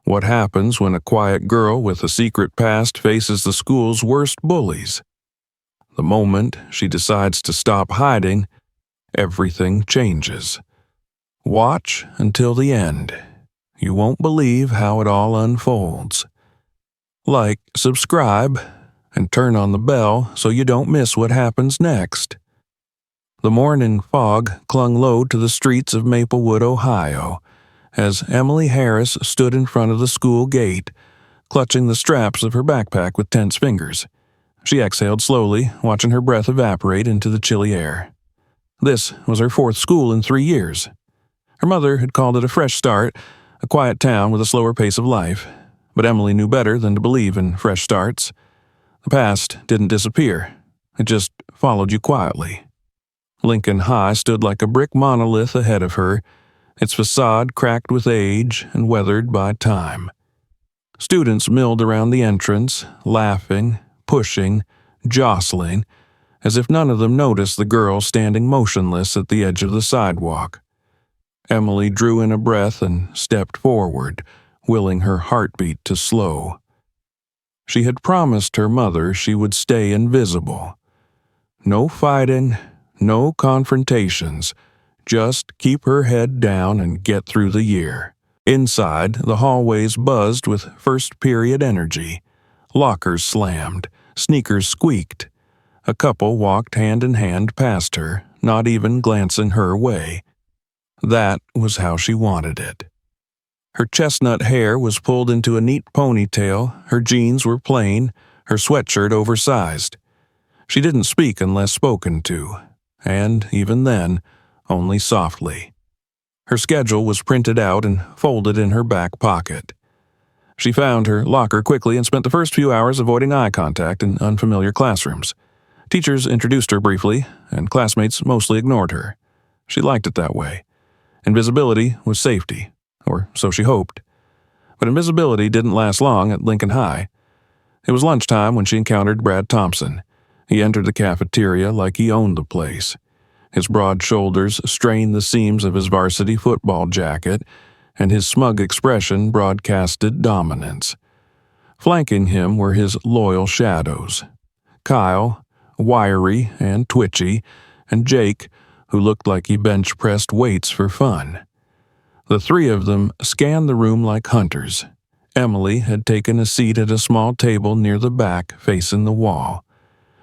What happens when a quiet girl with a secret past faces the school's worst bullies? The moment she decides to stop hiding, everything changes. Watch until the end. You won't believe how it all unfolds. Like, subscribe, and turn on the bell so you don't miss what happens next. The morning fog clung low to the streets of Maplewood, Ohio, as Emily Harris stood in front of the school gate, clutching the straps of her backpack with tense fingers. She exhaled slowly, watching her breath evaporate into the chilly air. This was her fourth school in 3 years. Her mother had called it a fresh start, a quiet town with a slower pace of life, but Emily knew better than to believe in fresh starts. The past didn't disappear. It just followed you quietly. Lincoln High stood like a brick monolith ahead of her, its facade cracked with age and weathered by time. Students milled around the entrance, laughing, pushing, jostling, as if none of them noticed the girl standing motionless at the edge of the sidewalk. Emily drew in a breath and stepped forward, willing her heartbeat to slow. She had promised her mother she would stay invisible. No fighting, no confrontations, just keep her head down and get through the year. Inside, the hallways buzzed with first-period energy. Lockers slammed, sneakers squeaked. A couple walked hand in hand past her, not even glancing her way. That was how she wanted it. Her chestnut hair was pulled into a neat ponytail, her jeans were plain, her sweatshirt oversized. She didn't speak unless spoken to, and, even then, only softly. Her schedule was printed out and folded in her back pocket. She found her locker quickly and spent the first few hours avoiding eye contact in unfamiliar classrooms. Teachers introduced her briefly, and classmates mostly ignored her. She liked it that way. Invisibility was safety, or so she hoped. But invisibility didn't last long at Lincoln High. It was lunchtime when she encountered Brad Thompson. He entered the cafeteria like he owned the place. His broad shoulders strained the seams of his varsity football jacket, and his smug expression broadcasted dominance. Flanking him were his loyal shadows: Kyle, wiry and twitchy, and Jake, who looked like he bench-pressed weights for fun. The three of them scanned the room like hunters. Emily had taken a seat at a small table near the back, facing the wall.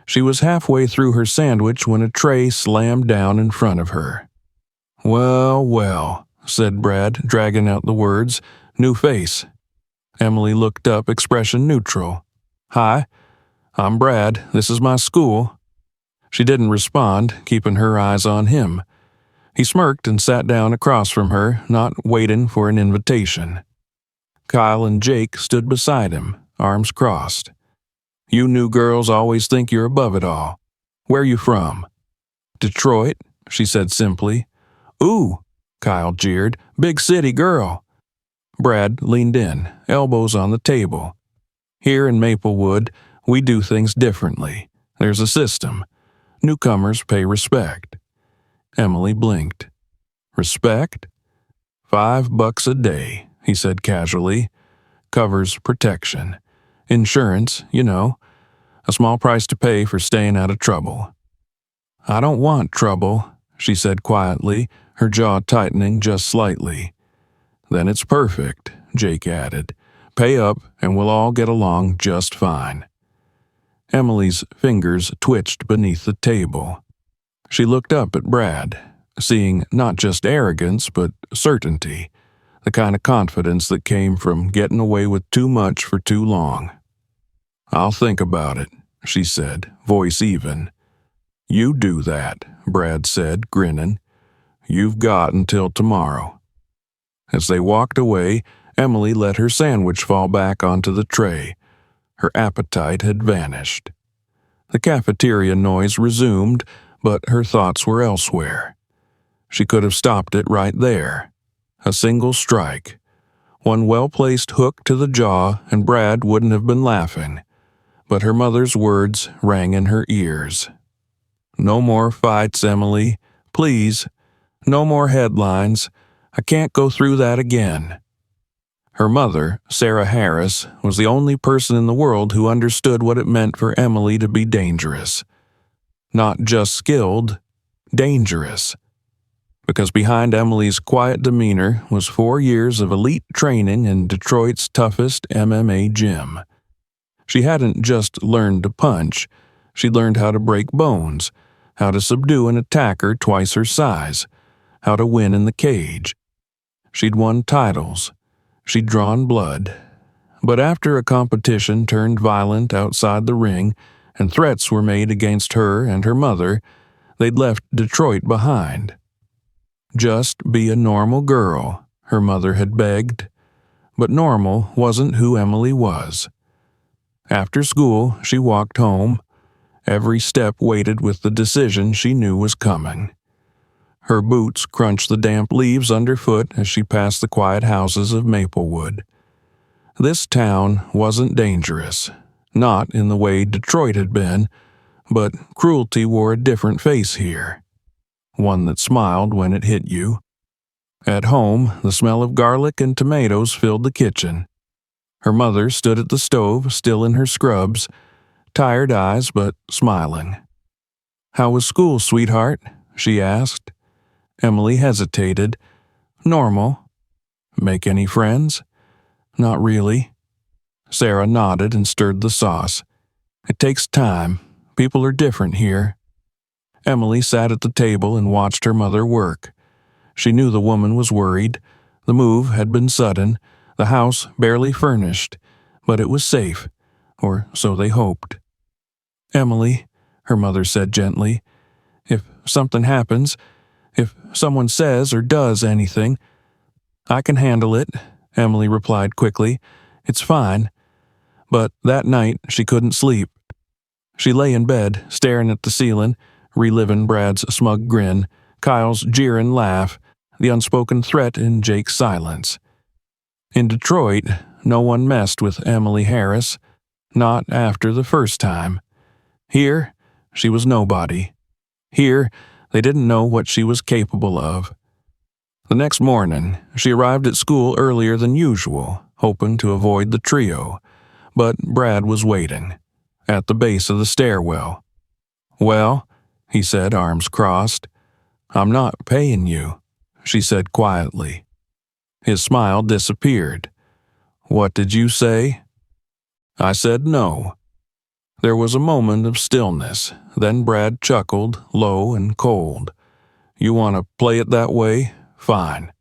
She was halfway through her sandwich when a tray slammed down in front of her. "Well, well," said Brad, dragging out the words. "New face." Emily looked up, expression neutral. "Hi, I'm Brad. This is my school." She didn't respond, keeping her eyes on him. He smirked and sat down across from her, not waiting for an invitation. Kyle and Jake stood beside him, arms crossed. "You new girls always think you're above it all. Where you from?" "Detroit," she said simply. "Ooh," Kyle jeered, "big city girl." Brad leaned in, elbows on the table. "Here in Maplewood, we do things differently. There's a system. Newcomers pay respect." Emily blinked. "Respect?" $5 a day, he said casually. "Covers protection. Insurance, you know. A small price to pay for staying out of trouble." "I don't want trouble," she said quietly, her jaw tightening just slightly. "Then it's perfect," Jake added. "Pay up and we'll all get along just fine." Emily's fingers twitched beneath the table. She looked up at Brad, seeing not just arrogance but certainty, the kind of confidence that came from getting away with too much for too long. "I'll think about it," she said, voice even. "You do that," Brad said, grinning. "You've got until tomorrow." As they walked away, Emily let her sandwich fall back onto the tray. Her appetite had vanished. The cafeteria noise resumed, but her thoughts were elsewhere. She could have stopped it right there. A single strike. One well-placed hook to the jaw, and Brad wouldn't have been laughing. But her mother's words rang in her ears. "No more fights, Emily. Please. No more headlines. I can't go through that again." Her mother, Sarah Harris, was the only person in the world who understood what it meant for Emily to be dangerous. Not just skilled, dangerous. Because behind Emily's quiet demeanor was 4 years of elite training in Detroit's toughest MMA gym. She hadn't just learned to punch, she'd learned how to break bones, how to subdue an attacker twice her size, how to win in the cage. She'd won titles. She'd drawn blood. But after a competition turned violent outside the ring and threats were made against her and her mother, they'd left Detroit behind. Just be a normal girl, her mother had begged. But normal wasn't who Emily was. After school, she walked home. Every step weighted with the decision she knew was coming. Her boots crunched the damp leaves underfoot as she passed the quiet houses of Maplewood. This town wasn't dangerous, not in the way Detroit had been, but cruelty wore a different face here. One that smiled when it hit you. At home, the smell of garlic and tomatoes filled the kitchen. Her mother stood at the stove, still in her scrubs, tired eyes but smiling. "How was school, sweetheart?" she asked. Emily hesitated. "Normal." "Make any friends?" "Not really." Sarah nodded and stirred the sauce. "It takes time. People are different here." Emily sat at the table and watched her mother work. She knew the woman was worried. The move had been sudden, the house barely furnished, but it was safe, or so they hoped. "Emily," her mother said gently, "if something happens, if someone says or does anything—" "I can handle it," Emily replied quickly. "It's fine." But that night she couldn't sleep. She lay in bed, staring at the ceiling, reliving Brad's smug grin, Kyle's jeering laugh, the unspoken threat in Jake's silence. In Detroit, no one messed with Emily Harris, not after the first time. Here, she was nobody. Here, they didn't know what she was capable of. The next morning, she arrived at school earlier than usual, hoping to avoid the trio, but Brad was waiting, at the base of the stairwell. "Well," he said, arms crossed. "I'm not paying you," she said quietly. His smile disappeared. "What did you say?" "I said no." There was a moment of stillness, then Brad chuckled, low and cold. "You want to play it that way? Fine."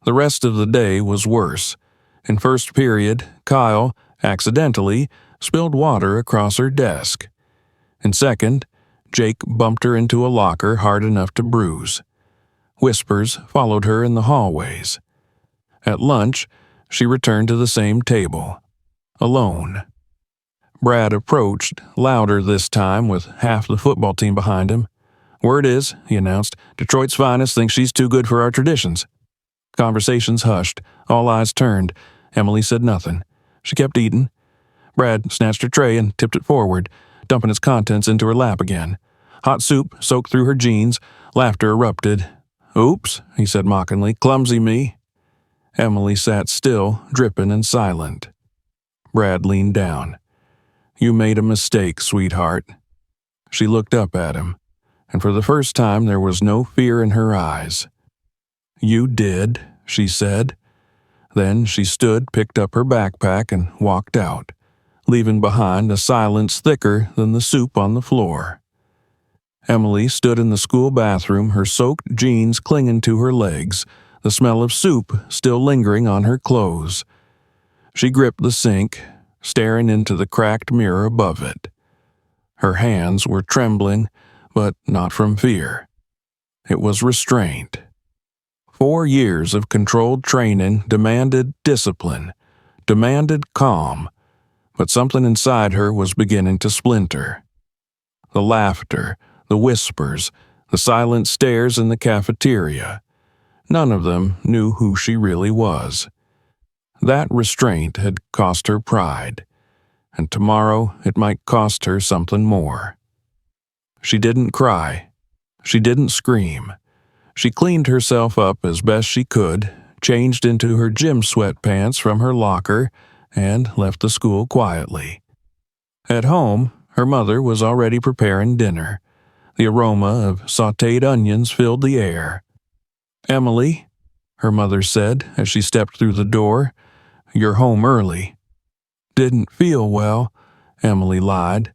The rest of the day was worse. In first period, Kyle, accidentally, spilled water across her desk. In second, Jake bumped her into a locker hard enough to bruise. Whispers followed her in the hallways. At lunch, she returned to the same table, alone. Brad approached, louder this time with half the football team behind him. "Word is," he announced, "Detroit's finest thinks she's too good for our traditions." Conversations hushed, all eyes turned. Emily said nothing. She kept eating. Brad snatched her tray and tipped it forward, dumping its contents into her lap again. Hot soup soaked through her jeans. Laughter erupted. "Oops," he said mockingly. "Clumsy me." Emily sat still, dripping and silent. Brad leaned down. "You made a mistake, sweetheart." She looked up at him, and for the first time there was no fear in her eyes. "You did," she said. Then she stood, picked up her backpack, and walked out, leaving behind a silence thicker than the soup on the floor. Emily stood in the school bathroom, her soaked jeans clinging to her legs, the smell of soup still lingering on her clothes. She gripped the sink, staring into the cracked mirror above it. Her hands were trembling, but not from fear. It was restraint. 4 years of controlled training demanded discipline, demanded calm, but something inside her was beginning to splinter. The laughter, the whispers, the silent stares in the cafeteria. None of them knew who she really was. That restraint had cost her pride, and tomorrow it might cost her something more. She didn't cry. She didn't scream. She cleaned herself up as best she could, changed into her gym sweatpants from her locker, and left the school quietly. At home, her mother was already preparing dinner. The aroma of sautéed onions filled the air. "Emily," her mother said as she stepped through the door, "you're home early." "Didn't feel well," Emily lied.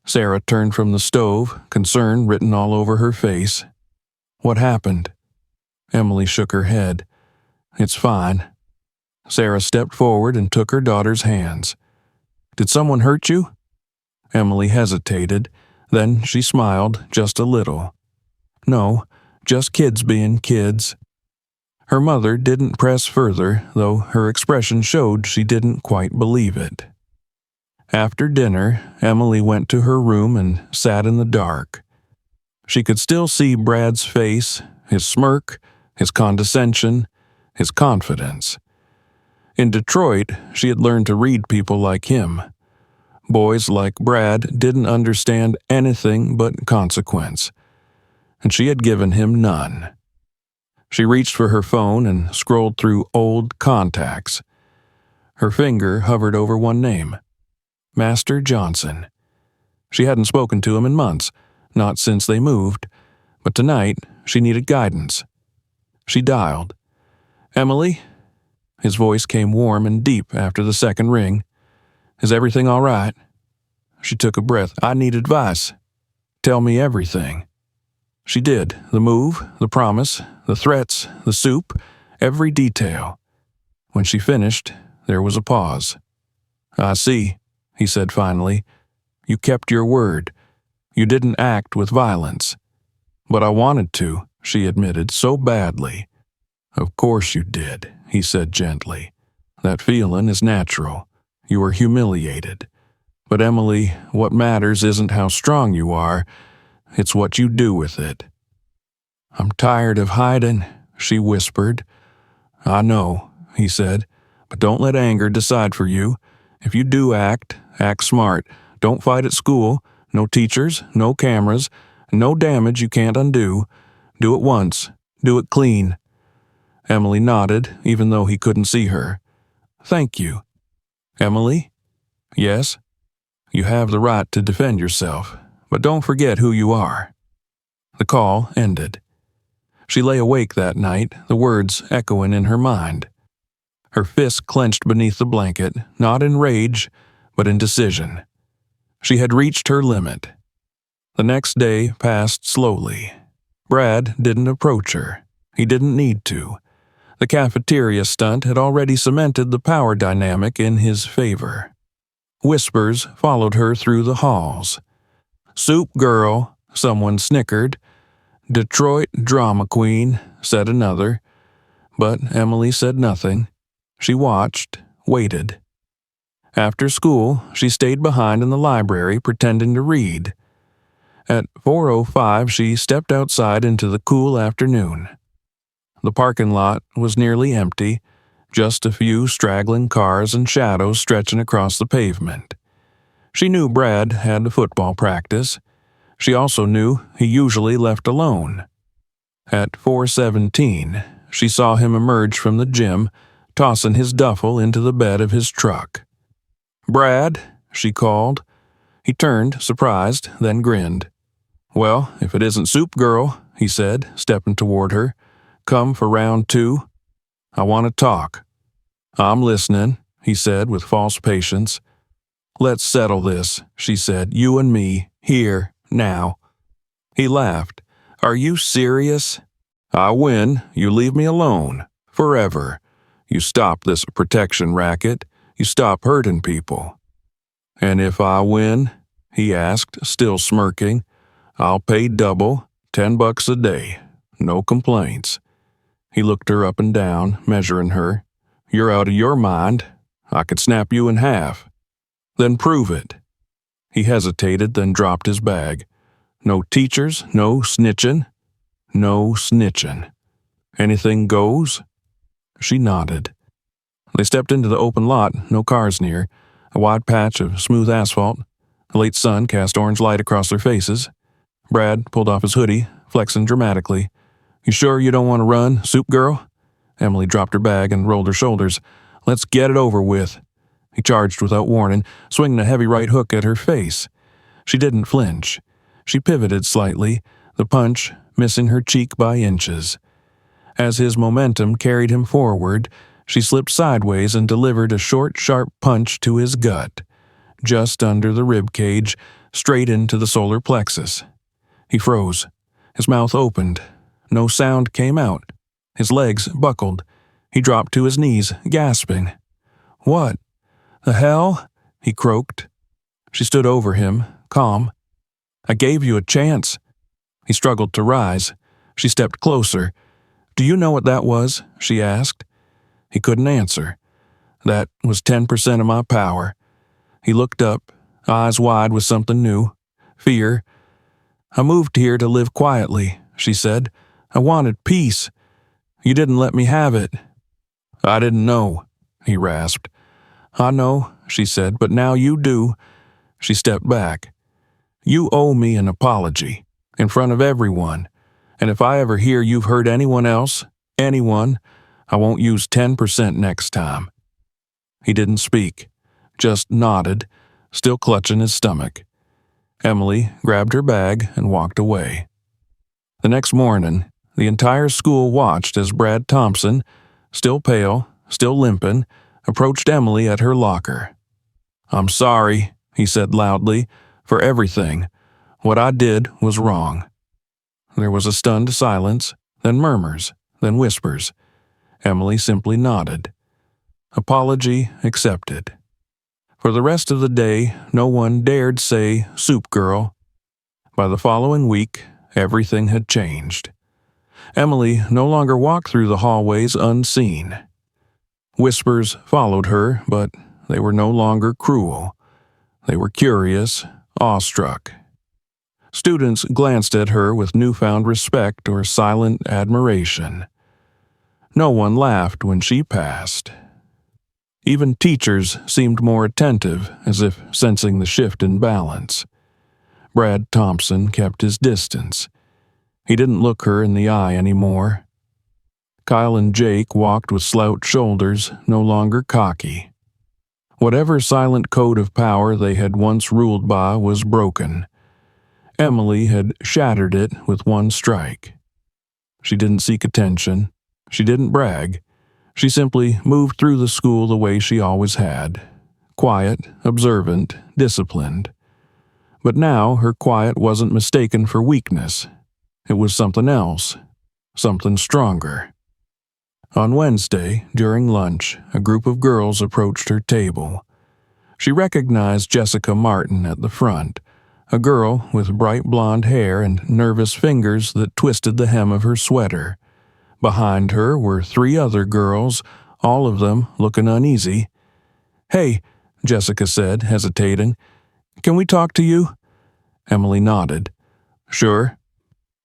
Sarah turned from the stove, concern written all over her face. "What happened?" Emily shook her head. "It's fine." Sarah stepped forward and took her daughter's hands. "Did someone hurt you?" Emily hesitated, then she smiled just a little. "No, just kids being kids." Her mother didn't press further, though her expression showed she didn't quite believe it. After dinner, Emily went to her room and sat in the dark. She could still see Brad's face, his smirk, his condescension, his confidence. In Detroit, she had learned to read people like him. Boys like Brad didn't understand anything but consequence, and she had given him none. She reached for her phone and scrolled through old contacts. Her finger hovered over one name, Master Johnson. She hadn't spoken to him in months, not since they moved, but tonight she needed guidance. She dialed. "Emily?" His voice came warm and deep after the second ring. "Is everything all right?" She took a breath. "I need advice. Tell me everything." She did. The move, the promise, the threats, the soup, every detail. When she finished, there was a pause. "I see," he said finally. "You kept your word. You didn't act with violence." "But I wanted to," she admitted, "so badly." "Of course you did," he said gently. "That feeling is natural. You were humiliated. But Emily, what matters isn't how strong you are, it's what you do with it." "I'm tired of hiding," she whispered. "I know," he said, "but don't let anger decide for you. If you do act, act smart. Don't fight at school. No teachers, no cameras, no damage you can't undo. Do it once. Do it clean." Emily nodded, even though he couldn't see her. "Thank you." "Emily?" "Yes?" "You have the right to defend yourself, but don't forget who you are." The call ended. She lay awake that night, the words echoing in her mind. Her fists clenched beneath the blanket, not in rage, but in decision. She had reached her limit. The next day passed slowly. Brad didn't approach her. He didn't need to. The cafeteria stunt had already cemented the power dynamic in his favor. Whispers followed her through the halls. "Soup girl," someone snickered. "Detroit drama queen," said another. But Emily said nothing. She watched, waited. After school, she stayed behind in the library pretending to read. At 4:05, she stepped outside into the cool afternoon. The parking lot was nearly empty, just a few straggling cars and shadows stretching across the pavement. She knew Brad had a football practice. She also knew he usually left alone. At 4:17, she saw him emerge from the gym, tossing his duffel into the bed of his truck. "Brad," she called. He turned, surprised, then grinned. "Well, if it isn't Soup Girl," he said, stepping toward her. "Come for round 2? I want to talk." "I'm listening," he said with false patience. "Let's settle this," she said, "you and me, here, now." He laughed. "Are you serious? I win, you leave me alone, forever. You stop this protection racket, you stop hurting people." "And if I win?" he asked, still smirking. "I'll pay double, $10 a day, no complaints." He looked her up and down, measuring her. "You're out of your mind. I could snap you in half." "Then prove it." He hesitated, then dropped his bag. "No teachers, no snitching?" "No snitching." "Anything goes?" She nodded. They stepped into the open lot, no cars near, a wide patch of smooth asphalt. The late sun cast orange light across their faces. Brad pulled off his hoodie, flexing dramatically. "You sure you don't want to run, Soup Girl?" Emily dropped her bag and rolled her shoulders. "Let's get it over with." He charged without warning, swinging a heavy right hook at her face. She didn't flinch. She pivoted slightly, the punch missing her cheek by inches. As his momentum carried him forward, she slipped sideways and delivered a short, sharp punch to his gut, just under the rib cage, straight into the solar plexus. He froze. His mouth opened. No sound came out. His legs buckled. He dropped to his knees, gasping. "What the hell?" he croaked. She stood over him, calm. "I gave you a chance." He struggled to rise. She stepped closer. "Do you know what that was?" she asked. He couldn't answer. "That was 10% of my power." He looked up, eyes wide with something new. Fear. "I moved here to live quietly," she said. "I wanted peace. You didn't let me have it." "I didn't know," he rasped. "I know," she said, "but now you do." She stepped back. "You owe me an apology, in front of everyone. And if I ever hear you've hurt anyone else, anyone, I won't use 10% next time." He didn't speak, just nodded, still clutching his stomach. Emily grabbed her bag and walked away. The next morning, the entire school watched as Brad Thompson, still pale, still limping, approached Emily at her locker. "I'm sorry," he said loudly, "for everything. What I did was wrong." There was a stunned silence, then murmurs, then whispers. Emily simply nodded. Apology accepted. For the rest of the day, no one dared say "Soup Girl." By the following week, everything had changed. Emily no longer walked through the hallways unseen. Whispers followed her, but they were no longer cruel. They were curious, awestruck. Students glanced at her with newfound respect or silent admiration. No one laughed when she passed. Even teachers seemed more attentive, as if sensing the shift in balance. Brad Thompson kept his distance. He didn't look her in the eye anymore. Kyle and Jake walked with slouched shoulders, no longer cocky. Whatever silent code of power they had once ruled by was broken. Emily had shattered it with one strike. She didn't seek attention. She didn't brag. She simply moved through the school the way she always had. Quiet, observant, disciplined. But now her quiet wasn't mistaken for weakness. It was something else. Something stronger. On Wednesday, during lunch, a group of girls approached her table. She recognized Jessica Martin at the front, a girl with bright blonde hair and nervous fingers that twisted the hem of her sweater. Behind her were 3 other girls, all of them looking uneasy. "Hey," Jessica said, hesitating. "Can we talk to you?" Emily nodded. "Sure."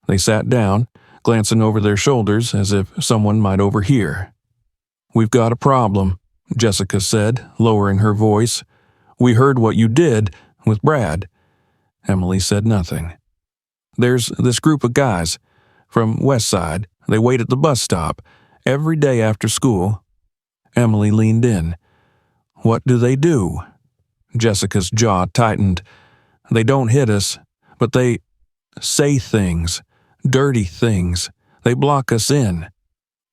They sat down, glancing over their shoulders as if someone might overhear. "We've got a problem," Jessica said, lowering her voice. "We heard what you did with Brad." Emily said nothing. "There's this group of guys from West Side. They wait at the bus stop every day after school." Emily leaned in. "What do they do?" Jessica's jaw tightened. "They don't hit us, but they say things, dirty things. They block us in.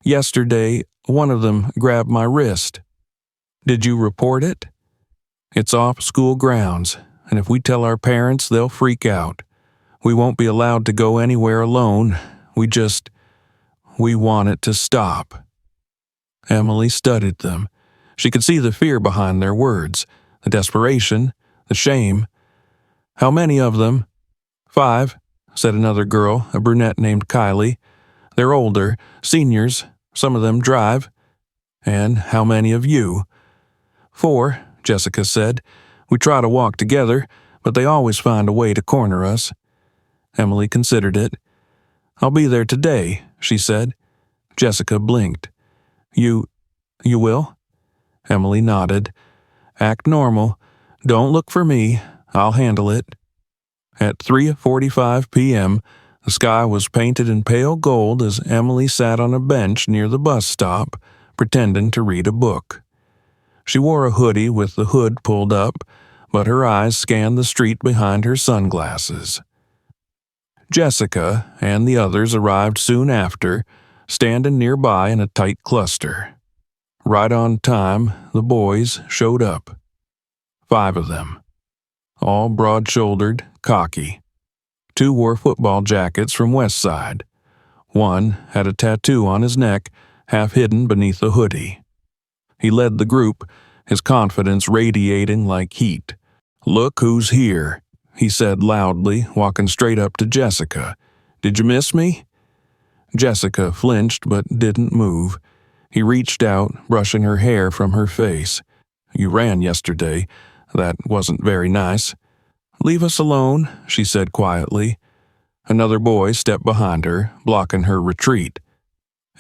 Yesterday, one of them grabbed my wrist." "Did you report it?" "It's off school grounds, and if we tell our parents, they'll freak out. We won't be allowed to go anywhere alone. We want it to stop." Emily studied them. She could see the fear behind their words, the desperation, the shame. "How many of them?" "5, said another girl, a brunette named Kylie. "They're older, seniors, some of them drive." "And how many of you?" "4, Jessica said. "We try to walk together, but they always find a way to corner us." Emily considered it. "I'll be there today," she said. Jessica blinked. You will?" Emily nodded. "Act normal. Don't look for me. I'll handle it." At 3:45 p.m., The sky was painted in pale gold as Emily sat on a bench near the bus stop, pretending to read a book. She wore a hoodie with the hood pulled up, but her eyes scanned the street behind her sunglasses. Jessica and the others arrived soon after, standing nearby in a tight cluster. Right on time, the boys showed up. 5 of them. All broad-shouldered, cocky. 2 wore football jackets from Westside. 1 had a tattoo on his neck, half hidden beneath a hoodie. He led the group, his confidence radiating like heat. "Look who's here," he said loudly, walking straight up to Jessica. "Did you miss me?" Jessica flinched but didn't move. He reached out, brushing her hair from her face. "You ran yesterday. That wasn't very nice." "Leave us alone," she said quietly. Another boy stepped behind her, blocking her retreat.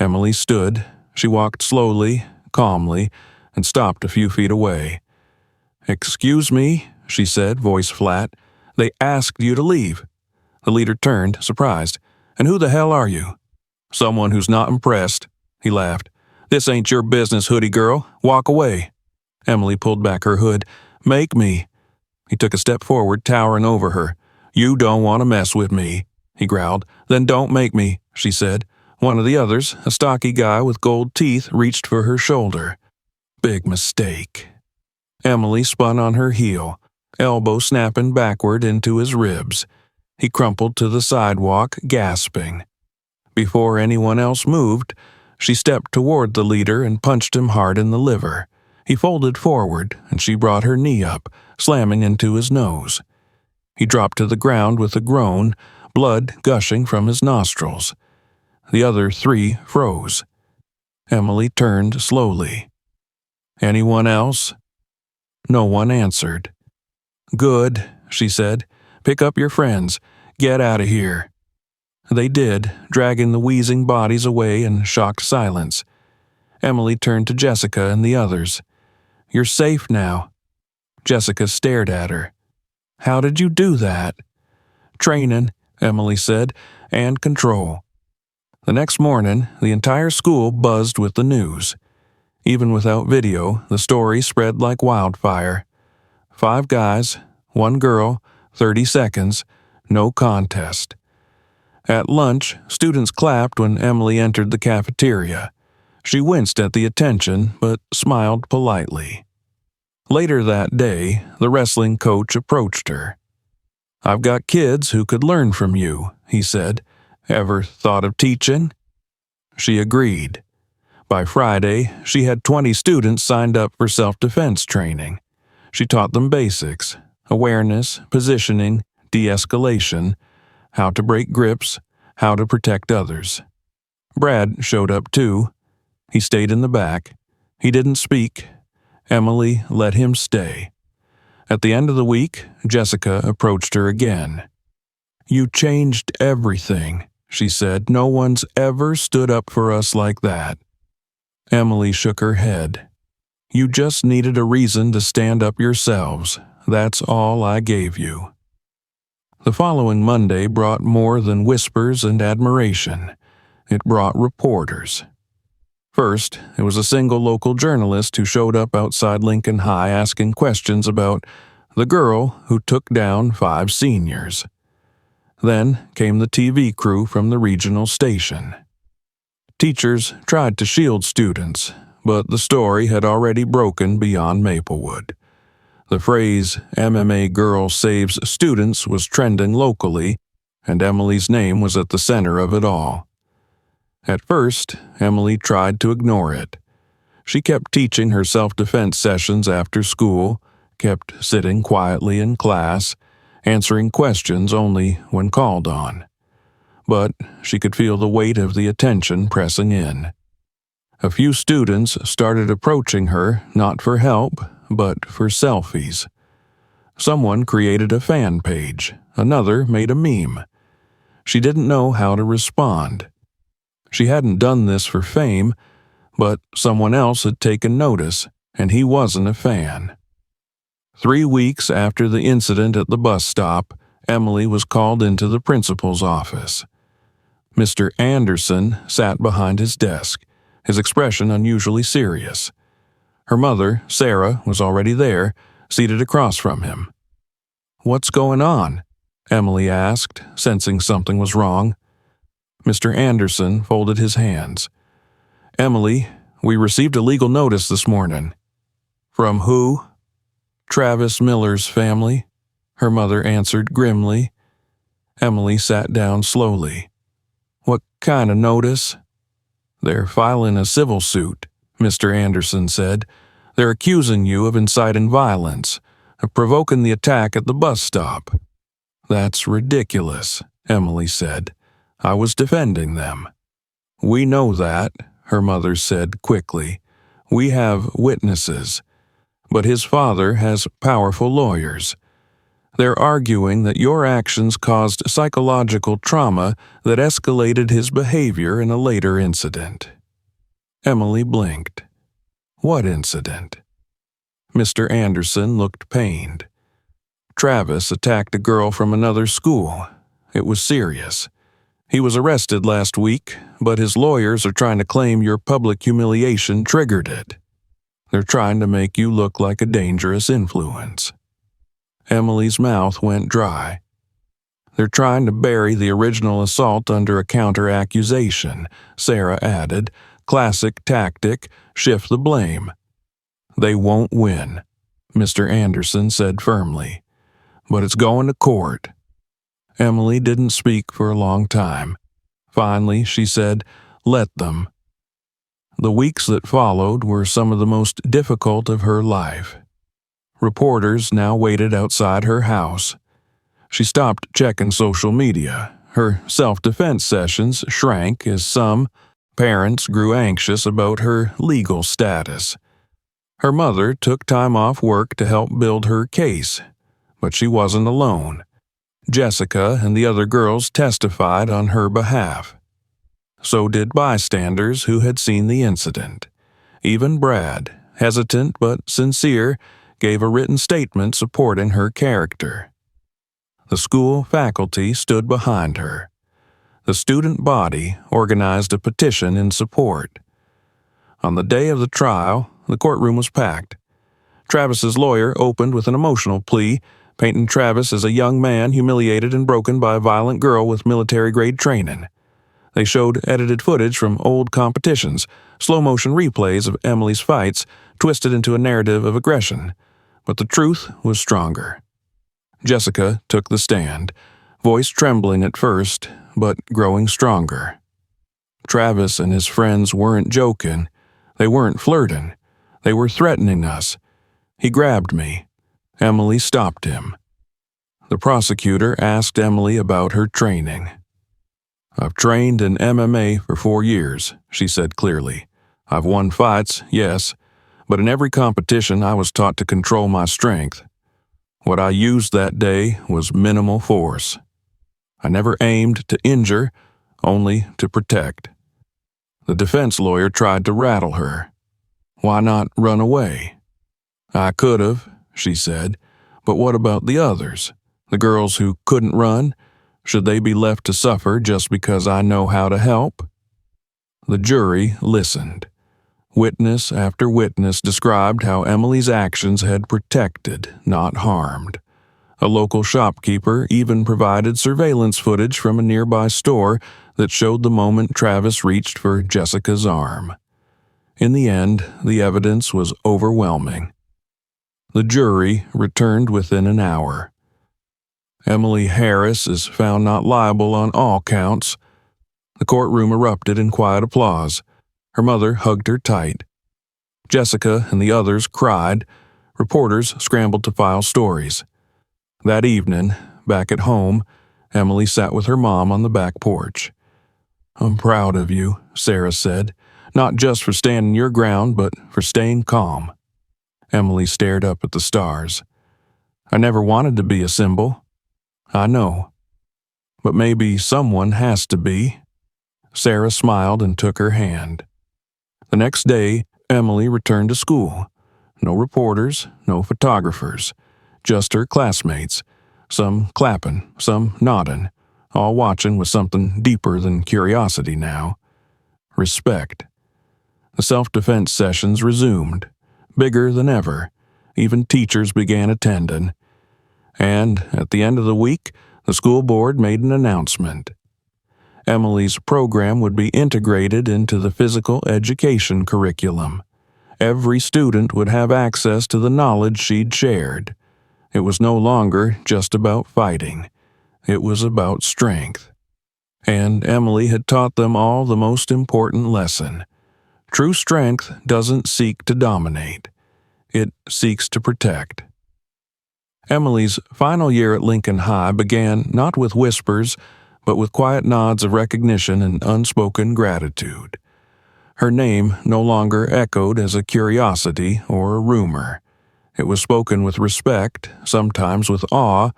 Emily stood. She walked slowly, calmly, and stopped a few feet away. "Excuse me," she said, voice flat. "They asked you to leave." The leader turned, surprised. "And who the hell are you?" "Someone who's not impressed," he laughed. "This ain't your business, hoodie girl. Walk away." Emily pulled back her hood. "Make me." He took a step forward, towering over her. "You don't want to mess with me," he growled. "Then don't make me," she said. One of the others, a stocky guy with gold teeth, reached for her shoulder. Big mistake. Emily spun on her heel, elbow snapping backward into his ribs. He crumpled to the sidewalk, gasping. Before anyone else moved, she stepped toward the leader and punched him hard in the liver. He folded forward, and she brought her knee up, slamming into his nose. He dropped to the ground with a groan, blood gushing from his nostrils. The other 3 froze. Emily turned slowly. "Anyone else?" No one answered. "Good," she said. "Pick up your friends. Get out of here." They did, dragging the wheezing bodies away in shocked silence. Emily turned to Jessica and the others. "You're safe now." Jessica stared at her. "How did you do that?" "Training," Emily said, "and control." The next morning, the entire school buzzed with the news. Even without video, the story spread like wildfire. 5 guys, 1 girl, 30 seconds, no contest. At lunch, students clapped when Emily entered the cafeteria. She winced at the attention, but smiled politely. Later that day, the wrestling coach approached her. "I've got kids who could learn from you," he said. "Ever thought of teaching?" She agreed. By Friday, she had 20 students signed up for self-defense training. She taught them basics: awareness, positioning, de-escalation, how to break grips, how to protect others. Brad showed up too. He stayed in the back. He didn't speak. Emily let him stay. At the end of the week, Jessica approached her again. "You changed everything," she said. "No one's ever stood up for us like that." Emily shook her head. "You just needed a reason to stand up yourselves. That's all I gave you." The following Monday brought more than whispers and admiration. It brought reporters. First, it was a single local journalist who showed up outside Lincoln High asking questions about the girl who took down 5 seniors. Then came the TV crew from the regional station. Teachers tried to shield students, but the story had already broken beyond Maplewood. The phrase "MMA girl saves students" was trending locally, and Emily's name was at the center of it all. At first, Emily tried to ignore it. She kept teaching her self-defense sessions after school, kept sitting quietly in class, answering questions only when called on. But she could feel the weight of the attention pressing in. A few students started approaching her not for help, but for selfies. Someone created a fan page, another made a meme. She didn't know how to respond. She hadn't done this for fame, but someone else had taken notice, and he wasn't a fan. 3 weeks after the incident at the bus stop, Emily was called into the principal's office. Mr. Anderson sat behind his desk, his expression unusually serious. Her mother, Sarah, was already there, seated across from him. "What's going on?" Emily asked, sensing something was wrong. Mr. Anderson folded his hands. "Emily, we received a legal notice this morning." "From who?" "Travis Miller's family," her mother answered grimly. Emily sat down slowly. "What kind of notice?" "They're filing a civil suit," Mr. Anderson said. "They're accusing you of inciting violence, of provoking the attack at the bus stop." "That's ridiculous," Emily said. "I was defending them." "We know that," her mother said quickly. "We have witnesses. But his father has powerful lawyers. They're arguing that your actions caused psychological trauma that escalated his behavior in a later incident." Emily blinked. "What incident?" Mr. Anderson looked pained. "Travis attacked a girl from another school. It was serious. He was arrested last week, but his lawyers are trying to claim your public humiliation triggered it. They're trying to make you look like a dangerous influence." Emily's mouth went dry. "They're trying to bury the original assault under a counter-accusation," Sarah added. "Classic tactic, shift the blame." "They won't win," Mr. Anderson said firmly. "But it's going to court." Emily didn't speak for a long time. Finally, she said, "Let them." The weeks that followed were some of the most difficult of her life. Reporters now waited outside her house. She stopped checking social media. Her self-defense sessions shrank as some parents grew anxious about her legal status. Her mother took time off work to help build her case, but she wasn't alone. Jessica and the other girls testified on her behalf. So did bystanders who had seen the incident. Even Brad, hesitant but sincere, gave a written statement supporting her character. The school faculty stood behind her. The student body organized a petition in support. On the day of the trial, the courtroom was packed. Travis's lawyer opened with an emotional plea, painting Travis as a young man humiliated and broken by a violent girl with military-grade training. They showed edited footage from old competitions, slow-motion replays of Emily's fights, twisted into a narrative of aggression. But the truth was stronger. Jessica took the stand, voice trembling at first, but growing stronger. "Travis and his friends weren't joking. They weren't flirting. They were threatening us. He grabbed me." Emily stopped him. The prosecutor asked Emily about her training. "I've trained in MMA for 4 years," she said clearly. "I've won fights, yes, but in every competition I was taught to control my strength. What I used that day was minimal force. I never aimed to injure, only to protect." The defense lawyer tried to rattle her. "Why not run away?" "I could have," she said, "but what about the others? The girls who couldn't run? Should they be left to suffer just because I know how to help?" The jury listened. Witness after witness described how Emily's actions had protected, not harmed. A local shopkeeper even provided surveillance footage from a nearby store that showed the moment Travis reached for Jessica's arm. In the end, the evidence was overwhelming. The jury returned within an hour. Emily Harris is found not liable on all counts. The courtroom erupted in quiet applause. Her mother hugged her tight. Jessica and the others cried. Reporters scrambled to file stories. That evening, back at home, Emily sat with her mom on the back porch. "I'm proud of you," Sarah said, "not just for standing your ground, but for staying calm." Emily stared up at the stars. "I never wanted to be a symbol." "I know. But maybe someone has to be." Sarah smiled and took her hand. The next day, Emily returned to school. No reporters, no photographers, just her classmates, some clapping, some nodding, all watching with something deeper than curiosity now. Respect. The self-defense sessions resumed, bigger than ever. Even teachers began attending. And at the end of the week, the school board made an announcement. Emily's program would be integrated into the physical education curriculum. Every student would have access to the knowledge she'd shared. It was no longer just about fighting. It was about strength. And Emily had taught them all the most important lesson. True strength doesn't seek to dominate. It seeks to protect. Emily's final year at Lincoln High began not with whispers, but with quiet nods of recognition and unspoken gratitude. Her name no longer echoed as a curiosity or a rumor. It was spoken with respect, sometimes with awe,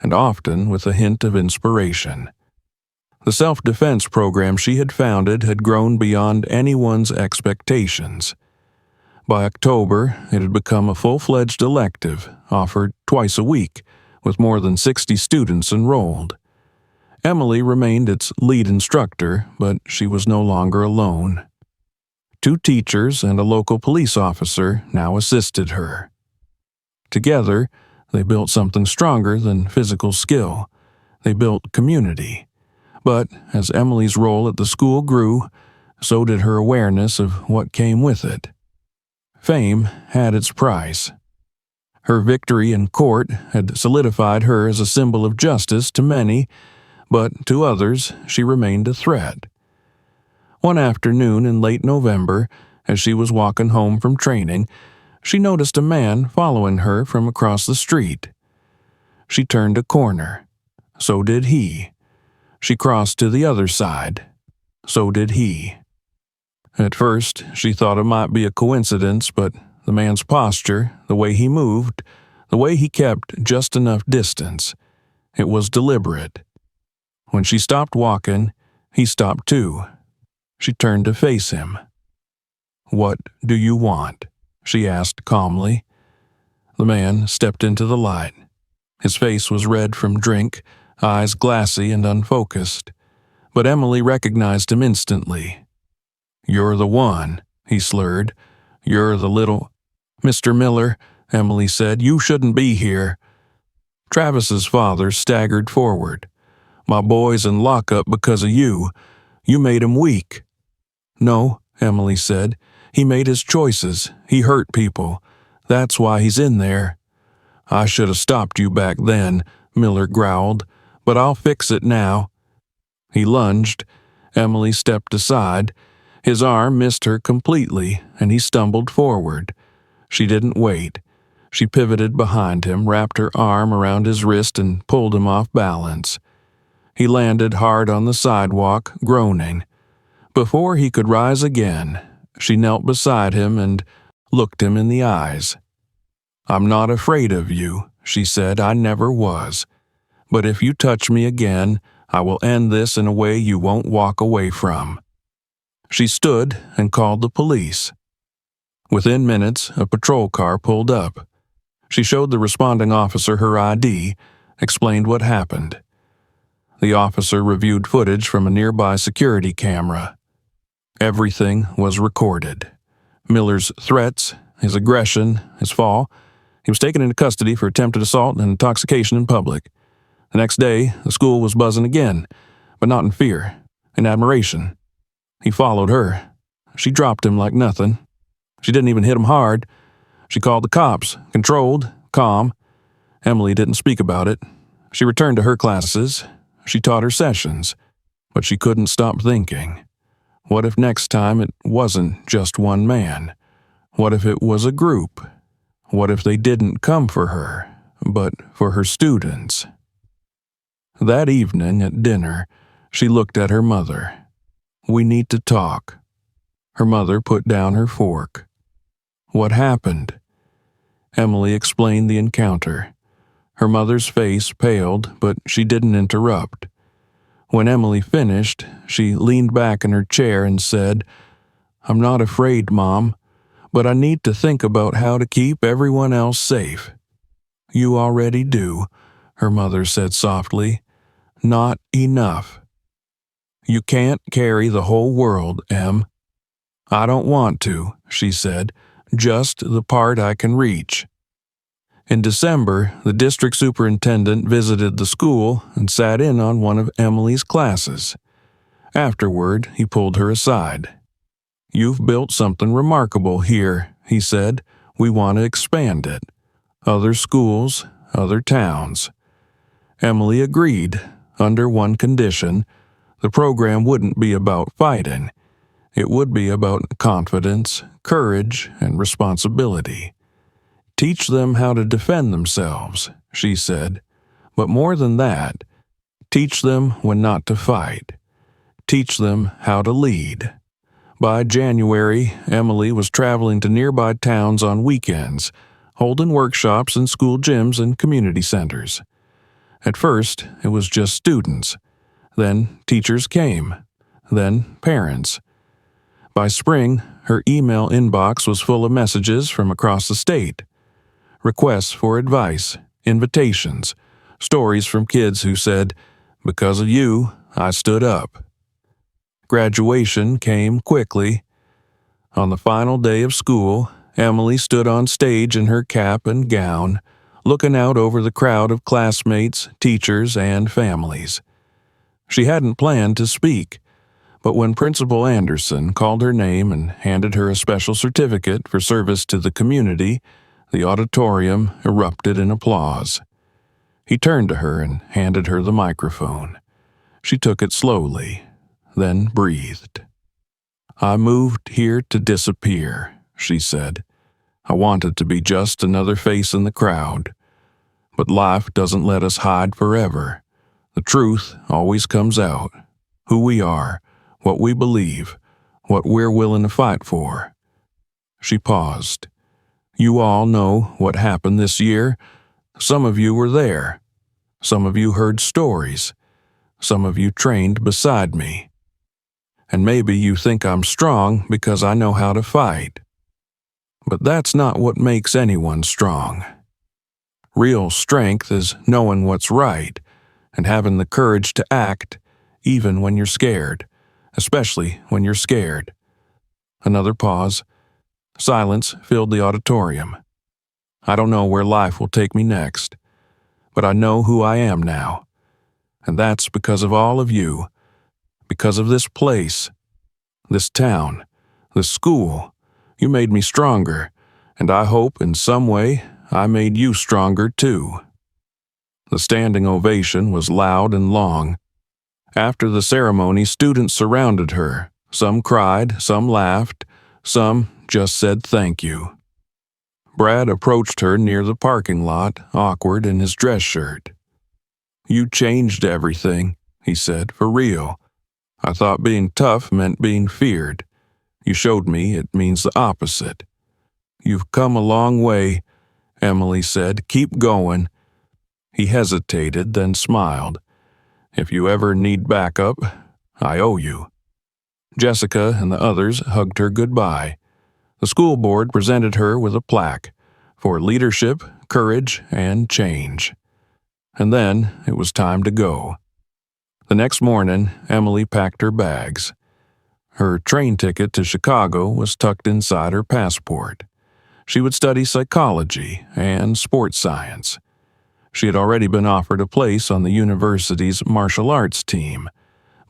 and often with a hint of inspiration. The self-defense program she had founded had grown beyond anyone's expectations. By October, it had become a full-fledged elective, offered twice a week, with more than 60 students enrolled. Emily remained its lead instructor, but she was no longer alone. 2 teachers and a local police officer now assisted her. Together, they built something stronger than physical skill. They built community. But as Emily's role at the school grew, so did her awareness of what came with it. Fame had its price. Her victory in court had solidified her as a symbol of justice to many, but to others she remained a threat. One afternoon in late November, as she was walking home from training, she noticed a man following her from across the street. She turned a corner. So did he. She crossed to the other side. So did he. At first, she thought it might be a coincidence, but the man's posture, the way he moved, the way he kept just enough distance, it was deliberate. When she stopped walking, he stopped too. She turned to face him. "What do you want?" she asked calmly. The man stepped into the light. His face was red from drink, eyes glassy and unfocused. But Emily recognized him instantly. "You're the one," he slurred. "You're the little—" "Mr. Miller," Emily said, "you shouldn't be here." Travis's father staggered forward. "My boy's in lockup because of you. You made him weak." "No," Emily said. "He made his choices. He hurt people. That's why he's in there." "I should have stopped you back then," Miller growled, "but I'll fix it now." He lunged. Emily stepped aside. His arm missed her completely, and he stumbled forward. She didn't wait. She pivoted behind him, wrapped her arm around his wrist, and pulled him off balance. He landed hard on the sidewalk, groaning. Before he could rise again, she knelt beside him and looked him in the eyes. "I'm not afraid of you," she said. "I never was. But if you touch me again, I will end this in a way you won't walk away from." She stood and called the police. Within minutes, a patrol car pulled up. She showed the responding officer her ID, explained what happened. The officer reviewed footage from a nearby security camera. Everything was recorded. Miller's threats, his aggression, his fall. He was taken into custody for attempted assault and intoxication in public. The next day, the school was buzzing again, but not in fear, in admiration. He followed her. She dropped him like nothing. She didn't even hit him hard. She called the cops, controlled, calm. Emily didn't speak about it. She returned to her classes. She taught her sessions. But she couldn't stop thinking. What if next time it wasn't just one man? What if it was a group? What if they didn't come for her, but for her students? That evening at dinner, she looked at her mother. "We need to talk." Her mother put down her fork. "What happened?" Emily explained the encounter. Her mother's face paled, but she didn't interrupt. When Emily finished, she leaned back in her chair and said, "I'm not afraid, Mom, but I need to think about how to keep everyone else safe." "You already do," her mother said softly. Not enough. You can't carry the whole world, Em. I don't want to, she said, just the part I can reach. In December, the district superintendent visited the school and sat in on one of Emily's classes. Afterward, he pulled her aside. You've built something remarkable here, he said. We want to expand it. Other schools, other towns. Emily agreed, under one condition. The program wouldn't be about fighting. It would be about confidence, courage, and responsibility. Teach them how to defend themselves, she said. But more than that, teach them when not to fight. Teach them how to lead. By January, Emily was traveling to nearby towns on weekends, holding workshops in school gyms and community centers. At first, it was just students. Then teachers came. Then parents. By spring, her email inbox was full of messages from across the state. Requests for advice, invitations, stories from kids who said, "Because of you, I stood up." Graduation came quickly. On the final day of school, Emily stood on stage in her cap and gown, looking out over the crowd of classmates, teachers, and families. She hadn't planned to speak, but when Principal Anderson called her name and handed her a special certificate for service to the community, the auditorium erupted in applause. He turned to her and handed her the microphone. She took it slowly, then breathed. I moved here to disappear, she said. I wanted to be just another face in the crowd. But life doesn't let us hide forever. The truth always comes out. Who we are, what we believe, what we're willing to fight for. She paused. You all know what happened this year. Some of you were there. Some of you heard stories. Some of you trained beside me. And maybe you think I'm strong because I know how to fight. But that's not what makes anyone strong. Real strength is knowing what's right and having the courage to act even when you're scared, especially when you're scared. Another pause. Silence filled the auditorium. I don't know where life will take me next, but I know who I am now. And that's because of all of you, because of this place, this town, this school. You made me stronger, and I hope in some way I made you stronger too. The standing ovation was loud and long. After the ceremony, students surrounded her. Some cried, some laughed, some just said thank you. Brad approached her near the parking lot, awkward in his dress shirt. You changed everything, he said, for real. I thought being tough meant being feared. You showed me it means the opposite. You've come a long way, Emily said. Keep going. He hesitated, then smiled. If you ever need backup, I owe you. Jessica and the others hugged her goodbye. The school board presented her with a plaque for leadership, courage, and change. And then it was time to go. The next morning, Emily packed her bags. Her train ticket to Chicago was tucked inside her passport. She would study psychology and sports science. She had already been offered a place on the university's martial arts team,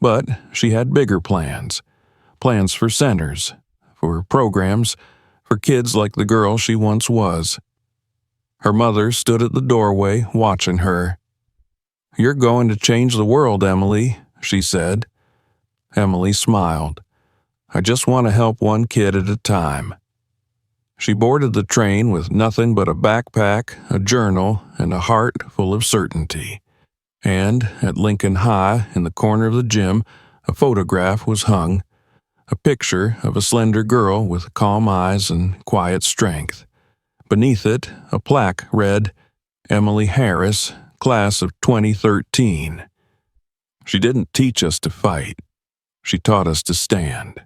but she had bigger plans. Plans for centers, for programs, for kids like the girl she once was. Her mother stood at the doorway watching her. You're going to change the world, Emily, she said. Emily smiled. I just want to help one kid at a time. She boarded the train with nothing but a backpack, a journal, and a heart full of certainty. And at Lincoln High, in the corner of the gym, a photograph was hung, a picture of a slender girl with calm eyes and quiet strength. Beneath it, a plaque read, Emily Harris, Class of 2013. She didn't teach us to fight. She taught us to stand.